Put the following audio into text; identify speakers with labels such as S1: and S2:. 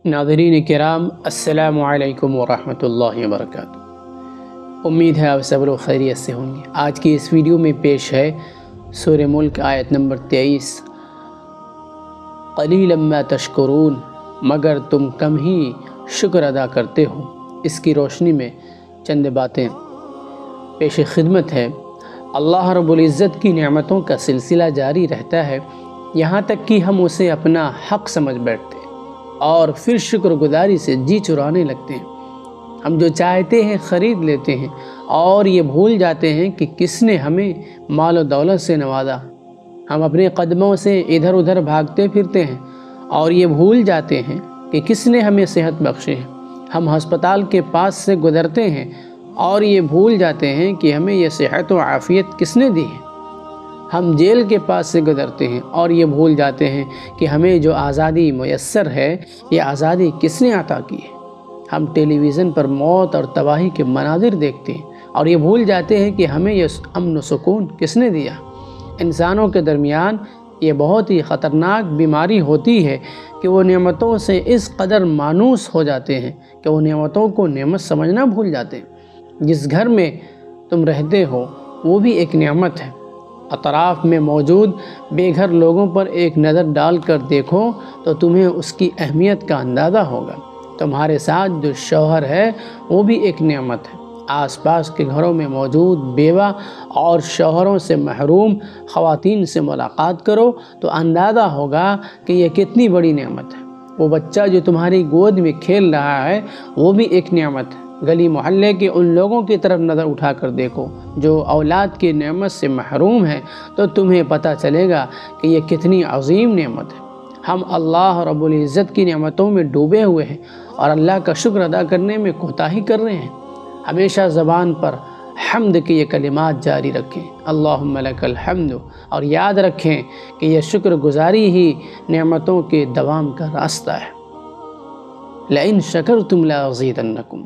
S1: नाज़रीन किराम अस्सलामु अलैकुम वरहमतुल्लाहि वबरकातुहू। उम्मीद है आप सब लोग खैरियत से होंगे। आज की इस वीडियो में पेश है सूरह मुल्क आयत नंबर 23, क़लीलन मा तशकुरून, मगर तुम कम ही शुक्र अदा करते हो। इसकी रोशनी में चंद बातें पेश खिदमत है। अल्लाह रब्बुल इज़्ज़त की नेमतों का सिलसिला जारी रहता है, यहाँ तक कि हम उसे अपना हक़ समझ बैठते हैं और फिर शुक्रगुजारी से जी चुराने लगते हैं। हम जो चाहते हैं ख़रीद लेते हैं और ये भूल जाते हैं कि किसने हमें माल और दौलत से नवाजा। हम अपने कदमों से इधर उधर भागते फिरते हैं और ये भूल जाते हैं कि किसने हमें सेहत बख्शी है। हम अस्पताल के पास से गुज़रते हैं और ये भूल जाते हैं कि हमें ये सेहत और आफ़ियत किसने दी है। हम जेल के पास से गुज़रते हैं और ये भूल जाते हैं कि हमें जो आज़ादी मुयस्सर है, ये आज़ादी किसने अता की है। हम टेलीविज़न पर मौत और तबाही के मनाज़िर देखते हैं और ये भूल जाते हैं कि हमें ये अमन व सुकून किसने दिया। इंसानों के दरमियान ये बहुत ही ख़तरनाक बीमारी होती है कि वो नेमतों से इस कदर मानूस हो जाते हैं कि वो नेमतों को नेमत समझना भूल जाते हैं। जिस घर में तुम रहते हो वो भी एक नेमत है। अतराफ़ में मौजूद बेघर लोगों पर एक नज़र डाल कर देखो तो तुम्हें उसकी अहमियत का अंदाज़ा होगा। तुम्हारे साथ जो शौहर है वो भी एक नेमत है। आसपास के घरों में मौजूद बेवा और शौहरों से महरूम ख़वातीन से मुलाकात करो तो अंदाज़ा होगा कि ये कितनी बड़ी नेमत है। वो बच्चा जो तुम्हारी गोद में खेल रहा है वो भी एक नेमत है। गली मोहल्ले के उन लोगों की तरफ नज़र उठा कर देखो जो औलाद की नेमत से महरूम हैं, तो तुम्हें पता चलेगा कि ये कितनी अजीम नेमत है। हम अल्लाह रब्बुल इज़्ज़त की नेमतों में डूबे हुए हैं और अल्लाह का शुक्र अदा करने में कोताही कर रहे हैं। हमेशा ज़बान पर हम्द के ये कलिमात जारी रखें, अल्लाहुम्मा लकल हम्दु, और याद रखें कि यह शुक्रगुजारी ही नेमतों के दवाम का रास्ता है। लइन शकरतुम लअज़ीदन्नकुम।